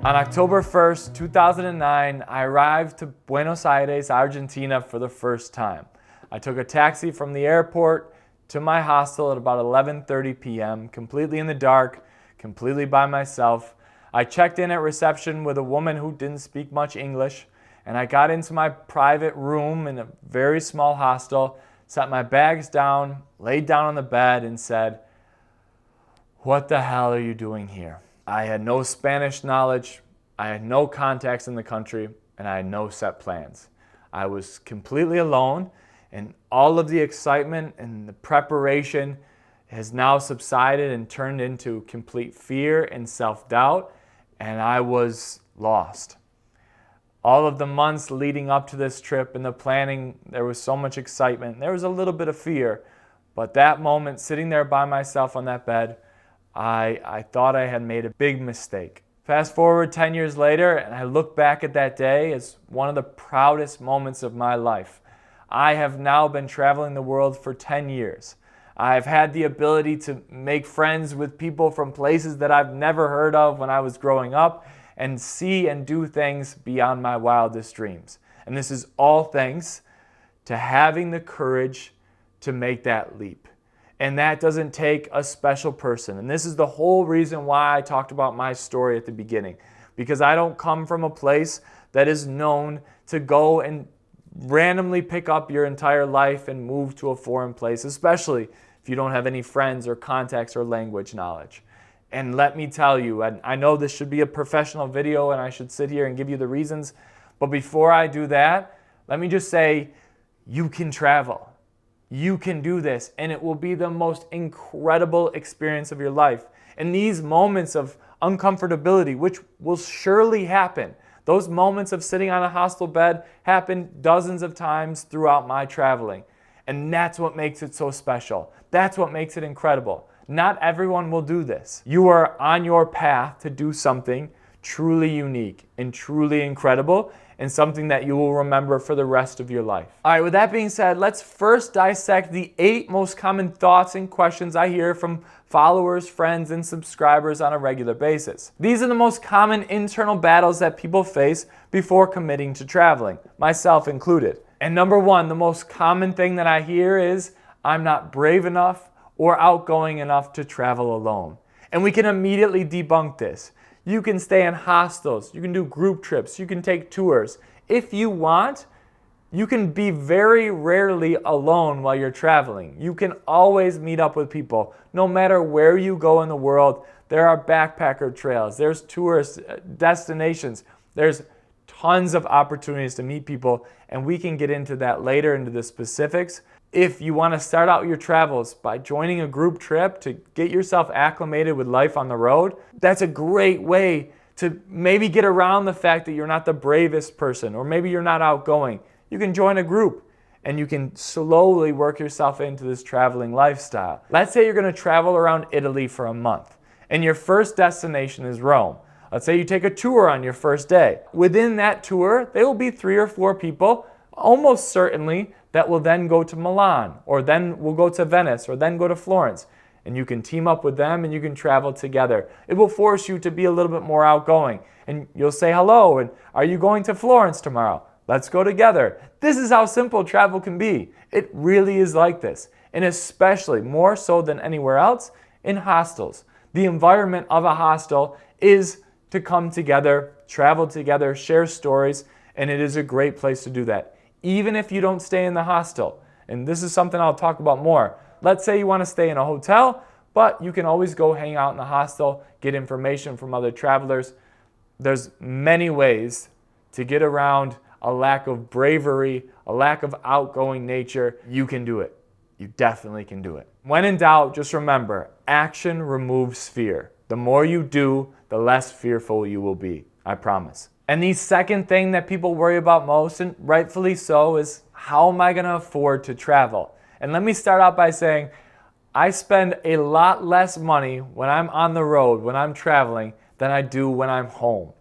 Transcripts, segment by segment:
On October 1st, 2009, I arrived to Buenos Aires, Argentina for the first time. I took a taxi from the airport to my hostel at about 11:30 p.m., completely in the dark, completely by myself. I checked in at reception with a woman who didn't speak much English, and I got into my private room in a very small hostel, set my bags down, laid down on the bed, and said, "What the hell are you doing here?" I had no Spanish knowledge, I had no contacts in the country, and I had no set plans. I was completely alone, and all of the excitement and the preparation has now subsided and turned into complete fear and self-doubt, and I was lost. All of the months leading up to this trip and the planning, there was so much excitement. There was a little bit of fear, but that moment, sitting there by myself on that bed, I thought I had made a big mistake. Fast forward 10 years later, and I look back at that day as one of the proudest moments of my life. I have now been traveling the world for 10 years. I've had the ability to make friends with people from places that I've never heard of when I was growing up, and see and do things beyond my wildest dreams. And this is all thanks to having the courage to make that leap. And that doesn't take a special person. And this is the whole reason why I talked about my story at the beginning. Because I don't come from a place that is known to go and randomly pick up your entire life and move to a foreign place, especially if you don't have any friends or contacts or language knowledge. And let me tell you, and I know this should be a professional video and I should sit here and give you the reasons, but before I do that, let me just say, you can travel. You can do this, and it will be the most incredible experience of your life. And these moments of uncomfortability, which will surely happen, those moments of sitting on a hostel bed happen dozens of times throughout my traveling. And that's what makes it so special. That's what makes it incredible. Not everyone will do this. You are on your path to do something truly unique and truly incredible, and something that you will remember for the rest of your life. All right, with that being said, let's first dissect the 8 most common thoughts and questions I hear from followers, friends, and subscribers on a regular basis. These are the most common internal battles that people face before committing to traveling, myself included. And number 1, the most common thing that I hear is, I'm not brave enough or outgoing enough to travel alone. And we can immediately debunk this. You can stay in hostels, you can do group trips, you can take tours. If you want, you can be very rarely alone while you're traveling. You can always meet up with people. No matter where you go in the world, there are backpacker trails, there's tourist destinations, there's tons of opportunities to meet people, and we can get into that later, into the specifics. If you want to start out your travels by joining a group trip to get yourself acclimated with life on the road, that's a great way to maybe get around the fact that you're not the bravest person, or maybe you're not outgoing. You can join a group and you can slowly work yourself into this traveling lifestyle. Let's say you're going to travel around Italy for a month and your first destination is Rome. Let's say you take a tour on your first day. Within that tour, there will be 3 or 4 people, almost certainly, that will then go to Milan, or then will go to Venice, or then go to Florence. And you can team up with them and you can travel together. It will force you to be a little bit more outgoing. And you'll say hello, and are you going to Florence tomorrow? Let's go together. This is how simple travel can be. It really is like this. And especially, more so than anywhere else, in hostels. The environment of a hostel is to come together, travel together, share stories, and it is a great place to do that. Even if you don't stay in the hostel, and this is something I'll talk about more. Let's say you want to stay in a hotel, but you can always go hang out in the hostel, get information from other travelers. There's many ways to get around a lack of bravery, a lack of outgoing nature. You can do it. You definitely can do it. When in doubt, just remember, action removes fear. The more you do, the less fearful you will be. I promise. And the second thing that people worry about most, and rightfully so, is how am I going to afford to travel? And let me start out by saying I spend a lot less money when I'm on the road, when I'm traveling, than I do when I'm home.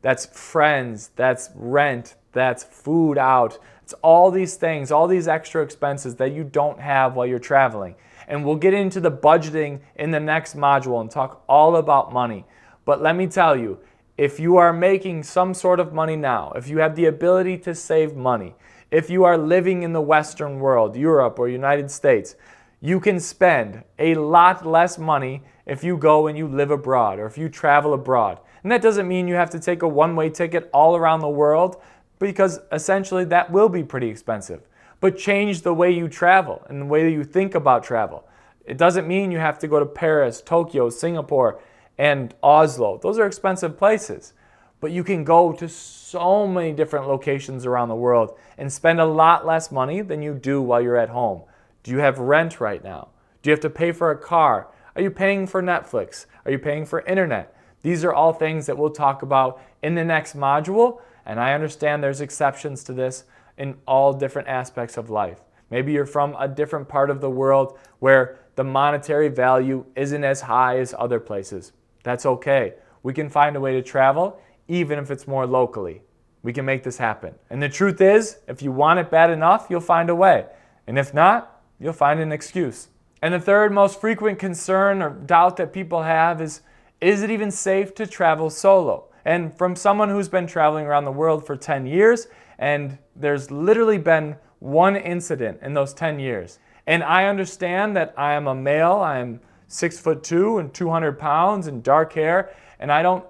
That's friends, that's rent, that's food out. It's all these things, all these extra expenses that you don't have while you're traveling. And we'll get into the budgeting in the next module and talk all about money. But let me tell you, if you are making some sort of money now, if you have the ability to save money, if you are living in the Western world, Europe or United States, you can spend a lot less money if you go and you live abroad or if you travel abroad. And that doesn't mean you have to take a one-way ticket all around the world, because essentially that will be pretty expensive. But change the way you travel and the way you think about travel. It doesn't mean you have to go to Paris, Tokyo, Singapore, and Oslo. Those are expensive places. But you can go to so many different locations around the world and spend a lot less money than you do while you're at home. Do you have rent right now? Do you have to pay for a car? Are you paying for Netflix? Are you paying for internet? These are all things that we'll talk about in the next module, and I understand there's exceptions to this in all different aspects of life. Maybe you're from a different part of the world where the monetary value isn't as high as other places. That's okay. We can find a way to travel, even if it's more locally. We can make this happen. And the truth is, if you want it bad enough, you'll find a way. And if not, you'll find an excuse. And the third most frequent concern or doubt that people have is it even safe to travel solo? And from someone who's been traveling around the world for 10 years, and there's literally been one incident in those 10 years. And I understand that I am a male, I am 6'2" and 200 pounds and dark hair, and I don't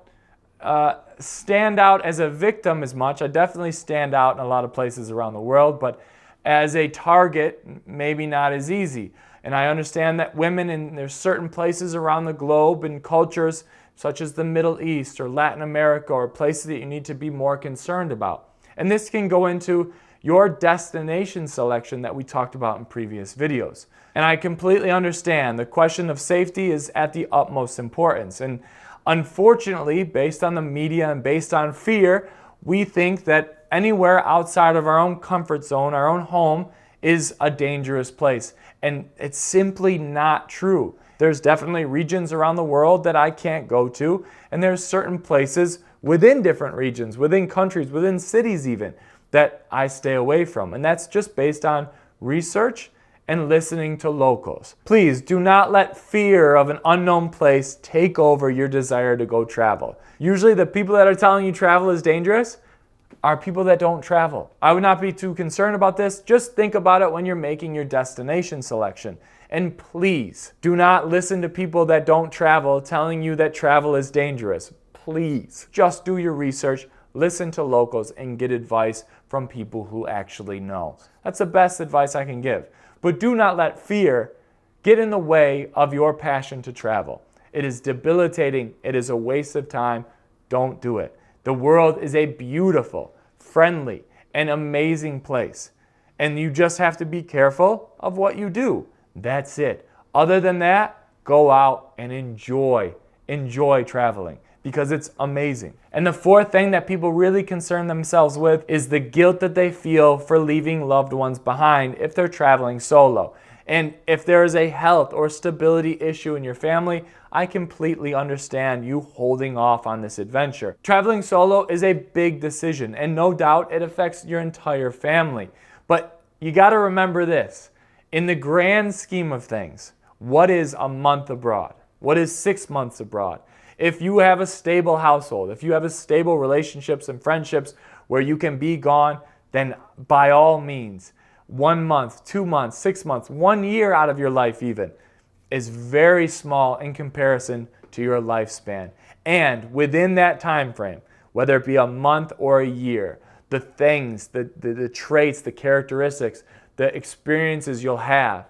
stand out as a victim as much. I definitely stand out in a lot of places around the world, but as a target, maybe not as easy. And I understand that women there's certain places around the globe and cultures such as the Middle East or Latin America or places that you need to be more concerned about. And this can go into your destination selection that we talked about in previous videos. And I completely understand the question of safety is at the utmost importance. And unfortunately, based on the media and based on fear, we think that anywhere outside of our own comfort zone, our own home, is a dangerous place. And it's simply not true. There's definitely regions around the world that I can't go to, and there's certain places within different regions, within countries, within cities even, that I stay away from. And that's just based on research and listening to locals. Please do not let fear of an unknown place take over your desire to go travel. Usually the people that are telling you travel is dangerous are people that don't travel. I would not be too concerned about this. Just think about it when you're making your destination selection. And please do not listen to people that don't travel telling you that travel is dangerous. Please just do your research, listen to locals, and get advice from people who actually know. That's the best advice I can give. But do not let fear get in the way of your passion to travel. It is debilitating. It is a waste of time. Don't do it. The world is a beautiful, friendly, and amazing place. And you just have to be careful of what you do. That's it. Other than that, go out and enjoy traveling because it's amazing. And the fourth thing that people really concern themselves with is the guilt that they feel for leaving loved ones behind if they're traveling solo. And if there is a health or stability issue in your family, I completely understand you holding off on this adventure. Traveling solo is a big decision, and no doubt it affects your entire family. But you got to remember this. In the grand scheme of things, what is a month abroad? What is 6 months abroad? If you have a stable household, if you have a stable relationships and friendships where you can be gone, then by all means, 1 month, 2 months, 6 months, 1 year out of your life even is very small in comparison to your lifespan. And within that time frame, whether it be a month or a year, the things, the traits, the characteristics, the experiences you'll have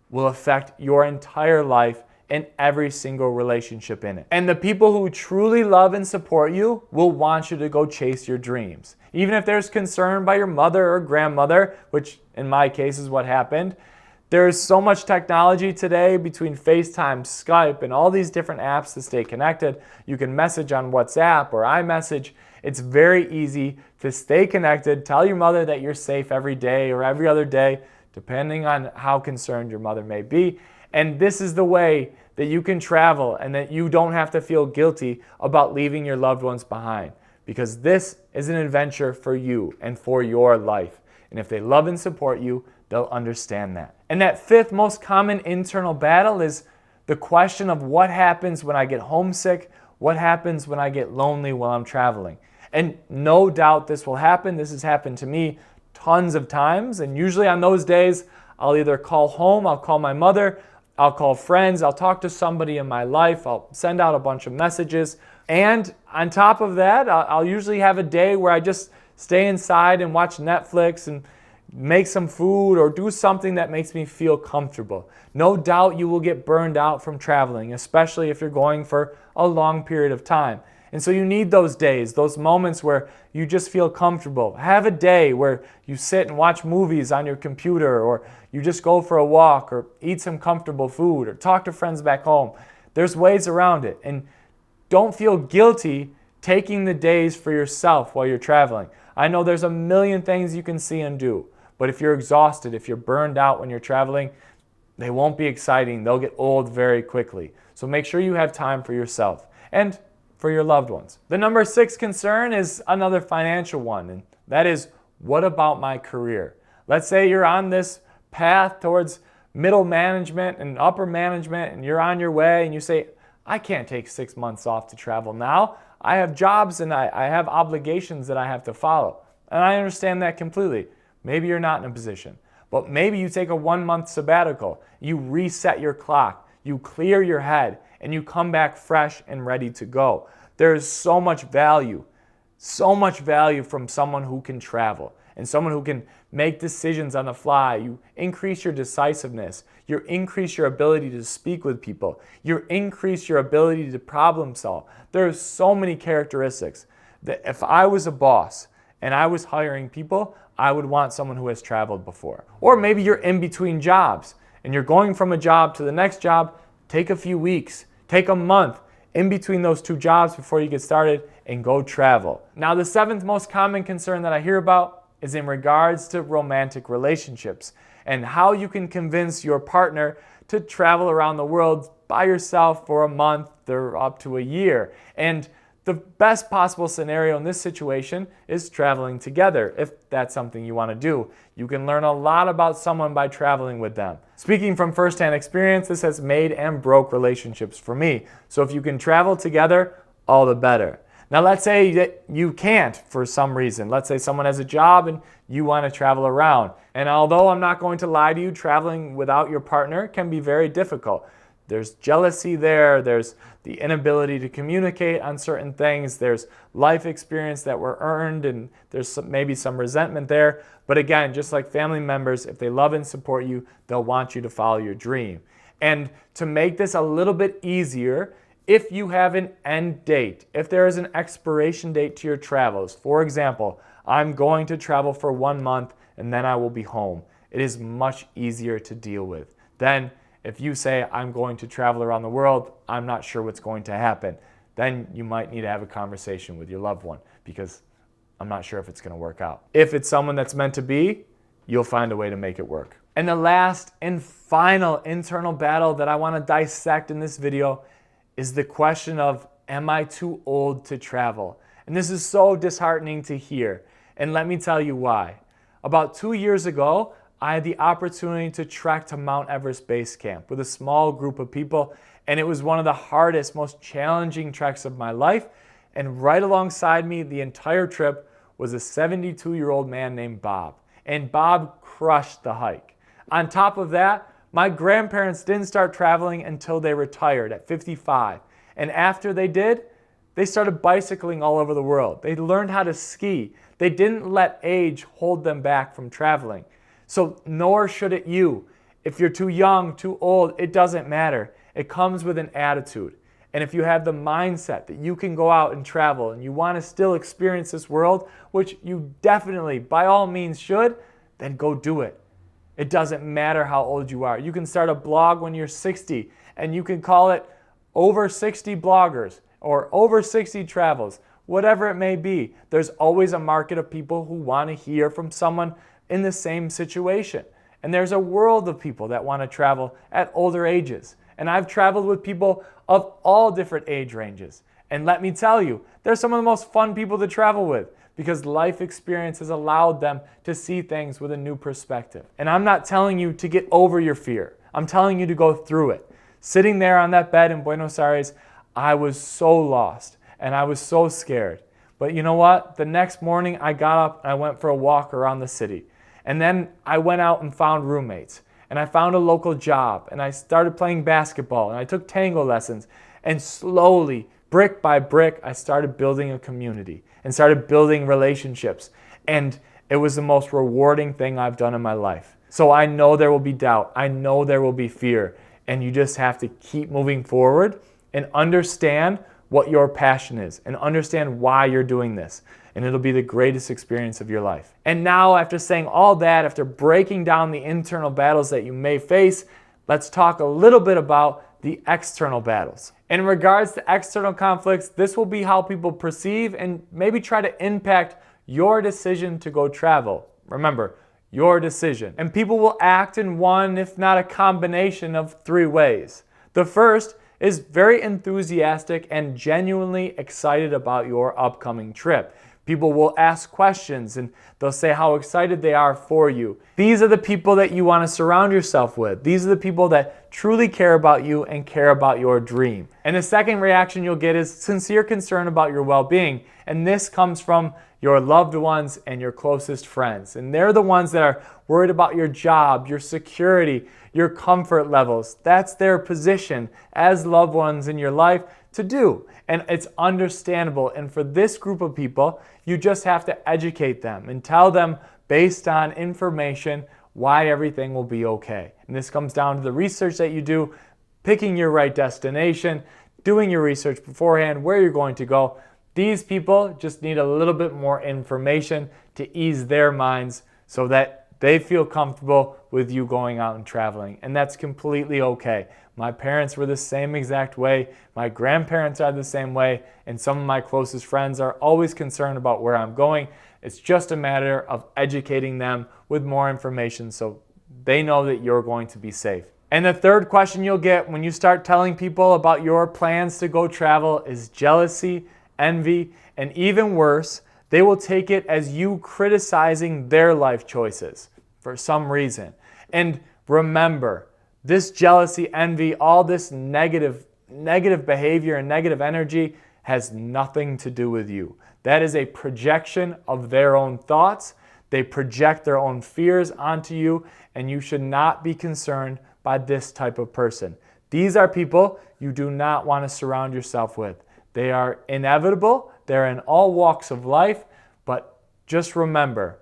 will affect your entire life and every single relationship in it. And the people who truly love and support you will want you to go chase your dreams. Even if there's concern by your mother or grandmother, which in my case is what happened, there's so much technology today between FaceTime, Skype, and all these different apps to stay connected. You can message on WhatsApp or iMessage. It's very easy to stay connected. Tell your mother that you're safe every day or every other day, depending on how concerned your mother may be. And this is the way that you can travel and that you don't have to feel guilty about leaving your loved ones behind, because this is an adventure for you and for your life. And if they love and support you, they'll understand that. And that fifth most common internal battle is the question of what happens when I get homesick, What happens when I get lonely while I'm traveling? And no doubt this will happen. This has happened to me tons of times. And usually on those days, I'll either call home, I'll call my mother, I'll call friends, I'll talk to somebody in my life, I'll send out a bunch of messages. And on top of that, I'll usually have a day where I just stay inside and watch Netflix and make some food or do something that makes me feel comfortable. No doubt you will get burned out from traveling, especially if you're going for a long period of time. And so you need those days, those moments where you just feel comfortable. Have a day where you sit and watch movies on your computer, or you just go for a walk, or eat some comfortable food, or talk to friends back home. There's ways around it. And don't feel guilty taking the days for yourself while you're traveling. I know there's a million things you can see and do, but if you're exhausted, if you're burned out when you're traveling, they won't be exciting. They'll get old very quickly. So make sure you have time for yourself and for your loved ones. The number 6 concern is another financial one, and that is, what about my career? Let's say you're on this path towards middle management and upper management, and you're on your way, and you say, I can't take 6 months off to travel now. I have jobs and I have obligations that I have to follow. And I understand that completely. Maybe you're not in a position, but maybe you take a 1-month sabbatical. You reset your clock, you clear your head, and you come back fresh and ready to go. There's so much value from someone who can travel and someone who can make decisions on the fly. You increase your decisiveness, you increase your ability to speak with people, you increase your ability to problem solve. There's so many characteristics that if I was a boss and I was hiring people, I would want someone who has traveled before. Or maybe you're in between jobs and you're going from a job to the next job. Take a few weeks, take a month in between those 2 jobs before you get started and go travel. Now, the 7th most common concern that I hear about is in regards to romantic relationships and how you can convince your partner to travel around the world by yourself for a month or up to a year. And the best possible scenario in this situation is traveling together, if that's something you want to do. You can learn a lot about someone by traveling with them. Speaking from firsthand experience, this has made and broke relationships for me. So if you can travel together, all the better. Now let's say that you can't for some reason. Let's say someone has a job and you want to travel around. And although I'm not going to lie to you, traveling without your partner can be very difficult. There's jealousy there, there's the inability to communicate on certain things, there's life experience that were earned, and there's maybe some resentment there. But again, just like family members, if they love and support you, they'll want you to follow your dream. And to make this a little bit easier, if you have an end date, if there is an expiration date to your travels, for example, I'm going to travel for 1 month and then I will be home, it is much easier to deal with. Then if you say, I'm going to travel around the world, I'm not sure what's going to happen, then you might need to have a conversation with your loved one because I'm not sure if it's going to work out. If it's someone that's meant to be, you'll find a way to make it work. And the last and final internal battle that I want to dissect in this video is the question of, am I too old to travel? And this is so disheartening to hear. And let me tell you why. About 2 years ago, I had the opportunity to trek to Mount Everest Base Camp with a small group of people, and it was one of the hardest, most challenging treks of my life. And right alongside me the entire trip was a 72-year-old man named Bob. And Bob crushed the hike. On top of that, my grandparents didn't start traveling until they retired at 55. And after they did, they started bicycling all over the world. They learned how to ski. They didn't let age hold them back from traveling. So nor should it you. If you're too young, too old, it doesn't matter. It comes with an attitude. And if you have the mindset that you can go out and travel and you want to still experience this world, which you definitely, by all means should, then go do it. It doesn't matter how old you are. You can start a blog when you're 60 and you can call it Over 60 Bloggers or Over 60 Travels, whatever it may be. There's always a market of people who want to hear from someone in the same situation. And there's a world of people that want to travel at older ages. And I've traveled with people of all different age ranges. And let me tell you, they're some of the most fun people to travel with because life experience has allowed them to see things with a new perspective. And I'm not telling you to get over your fear. I'm telling you to go through it. Sitting there on that bed in Buenos Aires, I was so lost and I was so scared. But you know what? The next morning I got up and I went for a walk around the city. And then I went out and found roommates. And I found a local job. And I started playing basketball. And I took tango lessons. And slowly, brick by brick, I started building a community and started building relationships. And it was the most rewarding thing I've done in my life. So I know there will be doubt. I know there will be fear. And you just have to keep moving forward and understand what your passion is and understand why you're doing this. And it'll be the greatest experience of your life. And now, after saying all that, after breaking down the internal battles that you may face, let's talk a little bit about the external battles. In regards to external conflicts, this will be how people perceive and maybe try to impact your decision to go travel. Remember, your decision. And people will act in one, if not a combination of 3 ways. The first is very enthusiastic and genuinely excited about your upcoming trip. People will ask questions and they'll say how excited they are for you. These are the people that you want to surround yourself with. These are the people that truly care about you and care about your dream. And the second reaction you'll get is sincere concern about your well-being. And this comes from your loved ones and your closest friends. And they're the ones that are worried about your job, your security, your comfort levels. That's their position as loved ones in your life to do. And it's understandable. And for this group of people, you just have to educate them and tell them based on information why everything will be okay. And this comes down to the research that you do, picking your right destination, doing your research beforehand, where you're going to go. These people just need a little bit more information to ease their minds so that they feel comfortable with you going out and traveling. And that's completely okay. My parents were the same exact way. My grandparents are the same way. And some of my closest friends are always concerned about where I'm going. It's just a matter of educating them with more information so they know that you're going to be safe. And the third question you'll get when you start telling people about your plans to go travel is jealousy, envy, and even worse, they will take it as you criticizing their life choices for some reason. And remember, this jealousy, envy, all this negative behavior and negative energy has nothing to do with you. That is a projection of their own thoughts. They project their own fears onto you, and you should not be concerned by this type of person. These are people you do not want to surround yourself with. They are inevitable. They're in all walks of life. But just remember,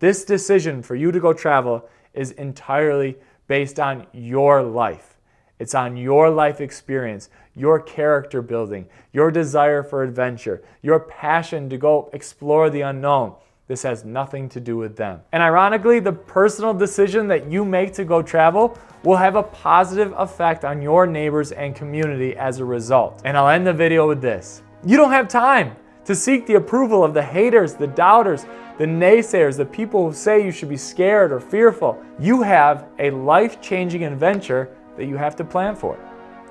this decision for you to go travel is entirely based on your life. It's on your life experience, your character building, your desire for adventure, your passion to go explore the unknown. This has nothing to do with them. And ironically, the personal decision that you make to go travel will have a positive effect on your neighbors and community as a result. And I'll end the video with this. You don't have time to seek the approval of the haters, the doubters, the naysayers, the people who say you should be scared or fearful. You have a life-changing adventure that you have to plan for.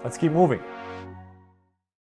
Let's keep moving.